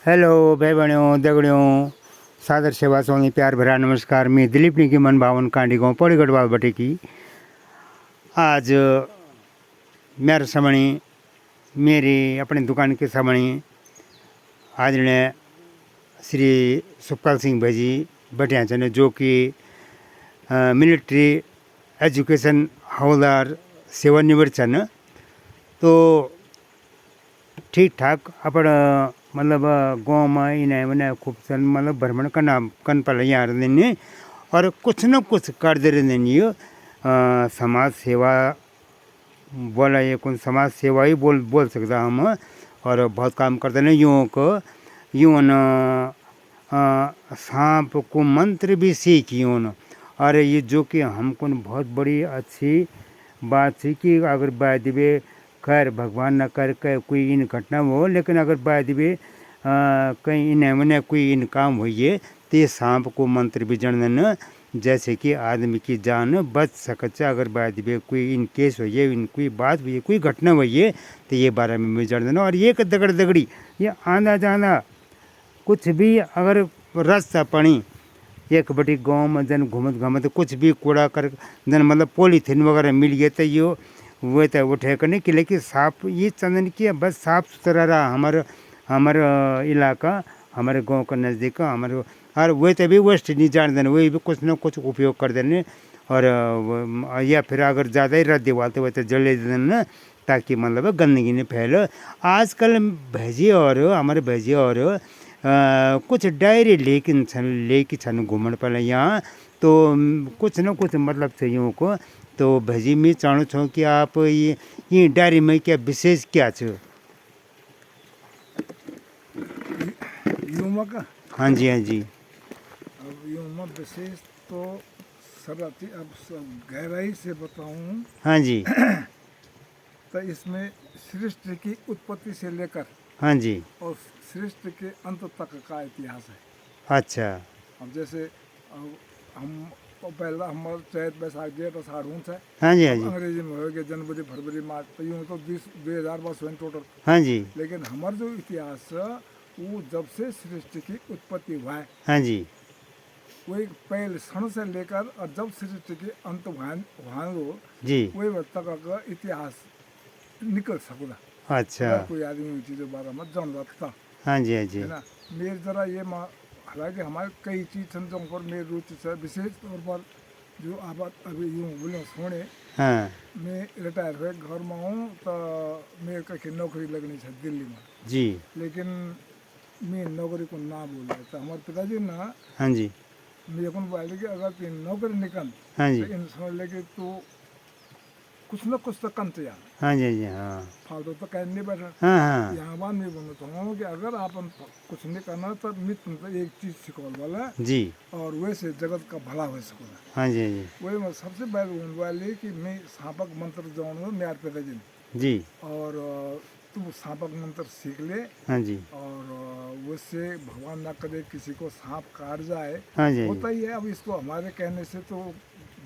Hello भाई बहनों दगड़ियों सादर सेवा सोनी प्यार भरा नमस्कार। मैं दिलीप निकी मन भावन कांडी गाँव पौड़ी गढ़वाल बटे की आज मेरे सामने मेरी अपनी दुकान के सामने आदरणीय श्री सुखपाल सिंह भाई जी बैठे हैं जो कि मिलिट्री एजुकेशन हवलदार सेवानिवृत्त छन। तो ठीक ठाक अपन मतलब गाँव में इन्हें मैंने खूब सन मतलब भ्रमण कन पल यहाँ रहने और कुछ न कुछ करते रहने ये समाज सेवा बोला ये कौन समाज सेवा ही बोल सकता हम। और बहुत काम करते हैं यूँ को यूँ न सांप को मंत्र भी सीखी यूँ। और ये जो कि हमको बहुत बड़ी अच्छी बात थी कि अगर बादिवे खैर भगवान न कर कोई इन घटना हो, लेकिन अगर बादिवे कहीं इन्हें मैंने कोई इन काम हुई तो ये सांप को मंत्र भी जानन जैसे कि आदमी की जान बच सकता। अगर बाद में कोई इन केस हो इन कोई बात हुई कोई घटना हुई तो ये बारे में भी जान देना। और ये दगड़ दगड़ी ये आना जाना कुछ भी अगर रास्ता पानी एक बटी गाँव में जन घूमत घूमत कुछ भी कूड़ा कर जन मतलब पॉलीथीन वगैरह मिल गया तो ये वो तो उठे करने के लेकिन साफ ये चंदन की बस साफ सुथरा रहा हमारे इलाका हमारे गांव का नज़दीक हमारे। और वह तभी वेस्ट नहीं जान देने वही भी कुछ न कुछ उपयोग कर देने। और या फिर अगर ज़्यादा ही रद्द दिवालते हुए तो जले देना ताकि मतलब गंदगी नहीं फैले। आजकल भेजी और हमारे भेजी और कुछ डायरी लेके छन घूमने पड़े यहाँ तो कुछ न कुछ मतलब चाहिए को। तो भेजी मैं चाहूँ छूँ कि आप ये डायरी में क्या विशेष क्या छो? युवा का हाँ जी हाँ जी। अब युवा विशेष तो सरती अब गहराई से बताऊं हाँ जी। तो इसमें सृष्टि की उत्पत्ति से लेकर हाँ जी। और सृष्टि के अंत तक का इतिहास है। अच्छा। अब जैसे अब हम पहला हमारे चैत बैसाख जेठ आषाढ़ ऊंच है। हाँ जी हाँ जी। अंग्रेजी में हो गया जनवरी फरवरी मार्च तो यूँ तो 20,000 वर्ष हुए टोटल। हाँ जी। लेकिन हमारा जो इतिहास वो जब से सृष्टि की उत्पत्ति हुआ है हाँ जी। वो एक पहले क्षण से लेकर और जब सृष्टि के अंत वहाँ जी। वही वक्त का इतिहास निकल सकता। अच्छा। अगर कोई आदमी चीज़ों बारे में जान रखता हाँ जी हाँ जी। है ना। मेरे जरा ये हालांकि हमारे कई चीज़ जो पर मेरी रुचि से विशेष तौर पर जो आप अभी यूँ बोले सोने हाँ मैं रिटायर हुए घर में हूँ तो मेरे कहीं नौकरी लगनी है दिल्ली में। जी। लेकिन मैं नौकरी को ना बोल रहा था हमारे पिताजी ना हाँ जी। मेरे को बोले कि अगर तीन नौकरी निकल हाँ जी। तो इन समझ लेके तो कुछ न कुछ तो कम तैयार हाँ जी जी। हाँ फालतू तो कह नहीं बैठा। हाँ हाँ। यहाँ बात नहीं बोलना चाहूँगा कि अगर आप कुछ नहीं करना तो मित्र तो एक चीज़ सिखौल वाला जी। और वैसे जगत का भला हो सको। हाँ जी जी। वही मैं सबसे पहले बोलने वाली कि मैं सांपक मंत्र जाऊँगा मेरे पिताजी ने जी। और तू सांपक मंत्र सीख ले हाँ जी। और उससे भगवान ना करे किसी को सांप काट जाए। हाँ जी होता ही है अब इसको हमारे कहने से तो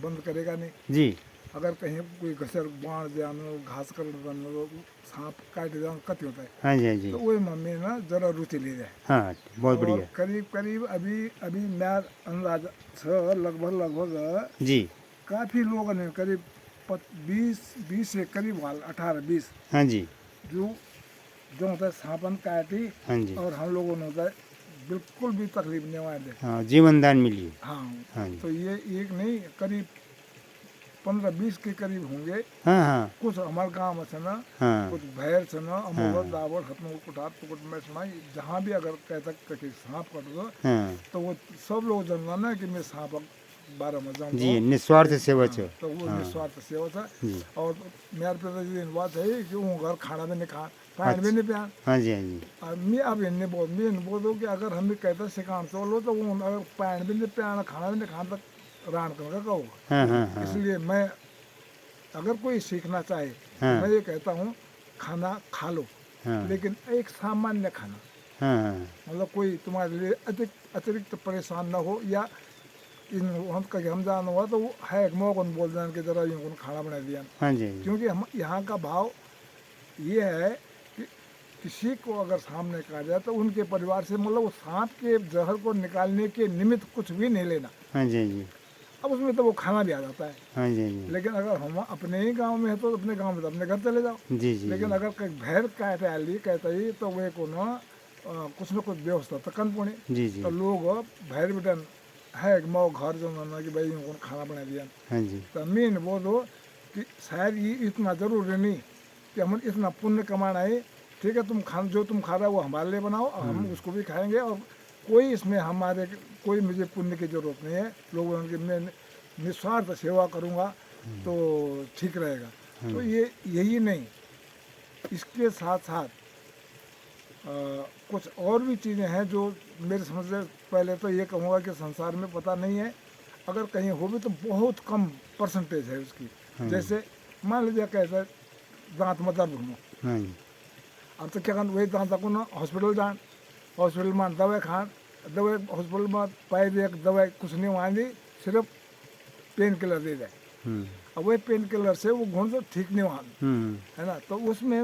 बंद करेगा नहीं। जी। अगर कहीं कोई घसर बाढ़ जानो घास कर जानो सांप काट जानो कति होता है। हाँ जी हाँ जी। तो वही मम्मी ना जरा रुचि ले जाए। हाँ बहुत और बढ़िया। करीब करीब अभी अभी मेरा अंदाज लगभग जी। काफ़ी लोगों ने करीब 20 से करीब 18-20 हाँ जी। जो होता है सांपन काटी हाँ जी। और हम लोगों ने होता है बिल्कुल भी तकलीफ नहीं वाले। हाँ जीवन दान मिली। हाँ हाँ जी। तो ये एक नहीं करीब 15-20 के करीब होंगे। हाँ हाँ कुछ हमारे गाँव में से ना हाँ कुछ भैर से ना अमोहर हाँ। दावड़ हथमों कुटार पुकुट में सुनाई जहाँ भी अगर कहता कि सांप कट दो हाँ तो वो सब लोग जानना ना कि मैं सांप बारह में जाऊँगा। जी निस्वार्थ सेवा हाँ, छो। तो वो हाँ निस्वार्थ सेवा था। जी। और मेरे पिताजी की बात है कि वो घर खाना भी नहीं खा पैन भी नहीं पिया। हाँ जी हाँ जी। और मैं अब इन्हें बोल दूँ कि अगर हमें कहते सिखान चलो तो वो अगर पैन भी नहीं पिया खाना भी नहीं खाना तो रान करके कहो। हाँ हाँ हाँ इसलिए मैं अगर कोई सीखना चाहे तो हाँ मैं ये कहता हूँ खाना खा लो हाँ लेकिन एक सामान्य खाना हाँ मतलब कोई तुम्हारे लिए अतिरिक्त परेशान न हो या इन हम कहीं हम जाना हुआ तो वो है एक मौकन बोल दें कि जरा यूँ खाना बना दिया। हाँ जी क्योंकि हम यहाँ का भाव ये है कि किसी को अगर सामने कहा जाए तो उनके परिवार से मतलब वो सांप के जहर को निकालने के निमित्त कुछ भी नहीं लेना। हाँ जी, हाँ जी। अब उसमें तो वो खाना भी आ जाता है। हाँ जी, हाँ जी। लेकिन अगर हम अपने ही गांव में है तो अपने गांव में तो अपने घर चले जाओ। जी, जी, लेकिन जी। अगर कहीं भैर कहता है कहता ही तो वे को ना कुछ न कुछ व्यवस्था तो करनी पड़े। जी, जी। तो लोग भैर बिटन है कि मो घर जो ना कि भाई उनको खाना बना दिया। हाँ जी। तो मेन वो दो कि शायद ये इतना जरूरी नहीं कि हम इतना पुण्य कमाना है। ठीक है, तुम खा जो तुम खा रहे हो वो हमारे लिए बनाओ और हम उसको भी खाएंगे, और कोई इसमें हमारे कोई मुझे पुण्य की जरूरत नहीं है। लोगों की मैं निस्वार्थ सेवा करूँगा तो ठीक रहेगा। तो ये यही नहीं, इसके साथ साथ कुछ और भी चीज़ें हैं जो मेरे समझ से पहले तो ये कहूँगा कि संसार में पता नहीं है, अगर कहीं हो भी तो बहुत कम परसेंटेज है उसकी। जैसे मान लीजिए कैसे दांत में दर्द होना, हाँ जी। अब तो क्या करना, वही दांत को ना हॉस्पिटल जान, हॉस्पिटल में दवाई खान, दवाई हॉस्पिटल में पाई दे दवाई कुछ नहीं वहाँ दी, सिर्फ पेन किलर दे जाए। अब वही पेन किलर से वो घूम तो ठीक नहीं वहाँ, है ना। तो उसमें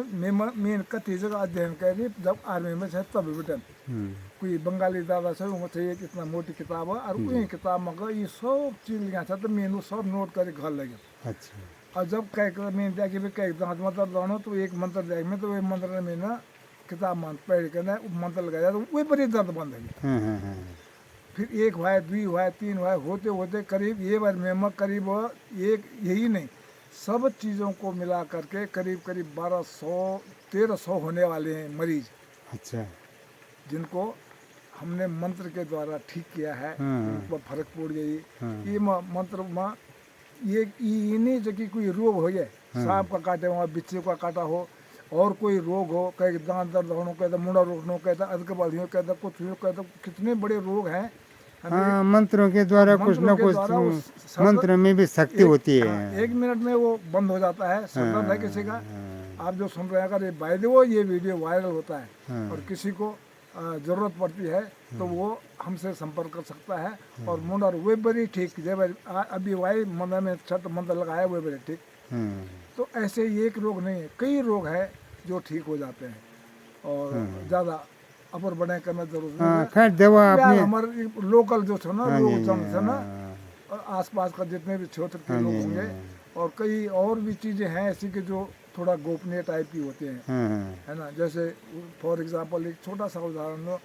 मेन कथी जगह अध्ययन करी जब आर्मी में है तब बेटन कोई बंगाली दादा से वो चाहिए कितना मोटी किताब है, और वही किताब में ये सब चीज लिखा था तो मैंने सब नोट कर घर लगे। अच्छा। और जब कह मैंने दिया कि कह दांत मतलब दानो तो एक मंत्र दिया मैं, तो वही मंत्र में ना किताब में पढ़ के ना मंत्र लगाया तो वही पर ही दर्द बंद है। हाँ, हाँ, हाँ। फिर एक हुआ, दुई हुआ, तीन हुआ, होते होते करीब ये बार में करीब एक यही नहीं सब चीज़ों को मिला करके करीब करीब 1200-1300 होने वाले हैं मरीज, अच्छा। जिनको हमने मंत्र के द्वारा ठीक किया है, उनको फर्क पड़ गई। ये मंत्र में ये नहीं जो कि कोई रोग हो जाए, सांप का काटे हो, बिच्छू का काटा हो, और कोई रोग हो, कहीं दांत दर्द होना, कहता मुंडा रोकना, कहता अदक बालियों, कहता कुछ हो, कहता कितने बड़े रोग हैं। हाँ, मंत्रों के द्वारा कुछ न कुछ मंत्र में भी शक्ति होती है। 1 मिनट में वो बंद हो जाता है। संदर्भ है किसी का, आप जो सुन रहे हैं अगर ये बाय द वे ये वीडियो वायरल होता है और किसी को जरूरत पड़ती है तो वो हमसे संपर्क कर सकता है। और मुंडा वे बड़ी ठीक जब अभी वाई मंदिर में छठ मंत्र लगाया वे बड़े ठीक। तो ऐसे एक रोग नहीं है, कई रोग है जो ठीक हो जाते हैं, और ज़्यादा अपर बढ़े करना जरूरी नहीं है। खैर दवा अपने हमारे लोकल जो थे ना लोग जन थे ना, आसपास का जितने भी क्षेत्र के लोग होंगे, और कई और भी चीज़ें हैं ऐसी कि जो थोड़ा गोपनीय टाइप की होती हैं, है ना। जैसे फॉर एग्जांपल एक छोटा सा उदाहरण लो,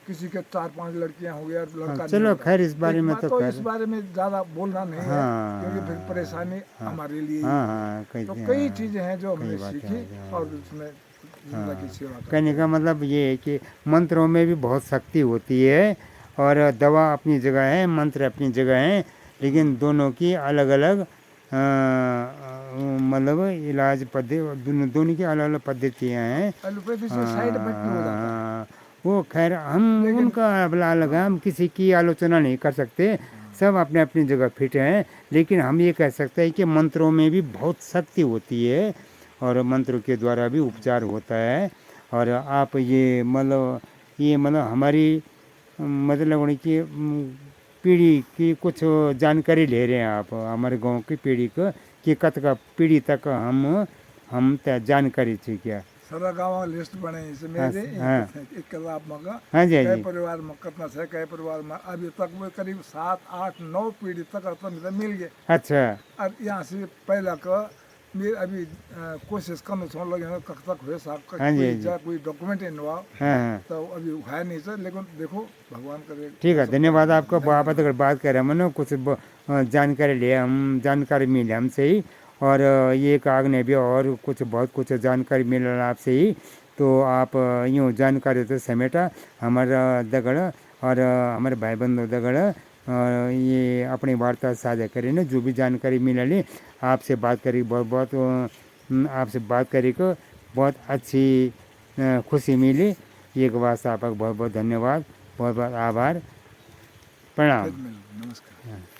किसी के 4-5 लड़कियां हो गया, लड़का चलो खैर इस बारे में तो इस बारे में ज़्यादा बोलना नहीं है, क्योंकि फिर परेशानी हमारे लिए ही। तो कई चीज़ें हैं जो हमने सीखी और उसमें जिंदगी सेवा करते हैं। कहने का मतलब ये है कि मंत्रों में भी बहुत शक्ति होती है, और दवा अपनी जगह है, मंत्र अपनी जगह है, लेकिन दोनों की अलग अलग मतलब इलाज पद्धति, दोनों की अलग अलग पद्धतियाँ हैं। एलोपैथी से साइड इफेक्ट भी हो जाता है। वो खैर हम उनका अलग है, हम किसी की आलोचना नहीं कर सकते, सब अपने अपनी जगह फिट हैं। लेकिन हम ये कह सकते हैं कि मंत्रों में भी बहुत शक्ति होती है, और मंत्रों के द्वारा भी उपचार होता है। और आप ये मतलब हमारी मतलब उनकी पीढ़ी की कुछ जानकारी ले रहे हैं आप, हमारे गांव की पीढ़ी को कि कत का पीढ़ी तक हम जानकारी थी क्या। सारा गाँव लिस्ट बने इसे मेरे एक किताब मगा हाँ जी, हाँ कई जी। परिवार में कितना से कई परिवार में अभी तक में करीब 7-8-9 पीढ़ी तक तो मिल गए। अच्छा। अब यहाँ से पहला का मेरे अभी कोशिश करना छोड़ लगे हैं कब तक हुए साहब का हाँ जी, हाँ जी। कोई डॉक्यूमेंट इन्वॉल्व हाँ, तो अभी है नहीं सर, लेकिन देखो भगवान करे। ठीक है, धन्यवाद आपका। आप अगर बात कर रहे हैं मैंने कुछ जानकारी लिए, हम जानकारी मिले हमसे ही, और ये काग ने भी और कुछ बहुत कुछ जानकारी मिला आपसे ही। तो आप यूँ जानकारी तो समेटा हमारा दगड़ और हमारे भाई बंधु दगड़ ये अपनी वार्ता साझा करें ना, जो भी जानकारी मिली आपसे बात करी बहुत आपसे बात करी को बहुत अच्छी खुशी मिली। एक बात आपका बहुत बहुत धन्यवाद, बहुत बहुत आभार, प्रणाम। नमस्कार।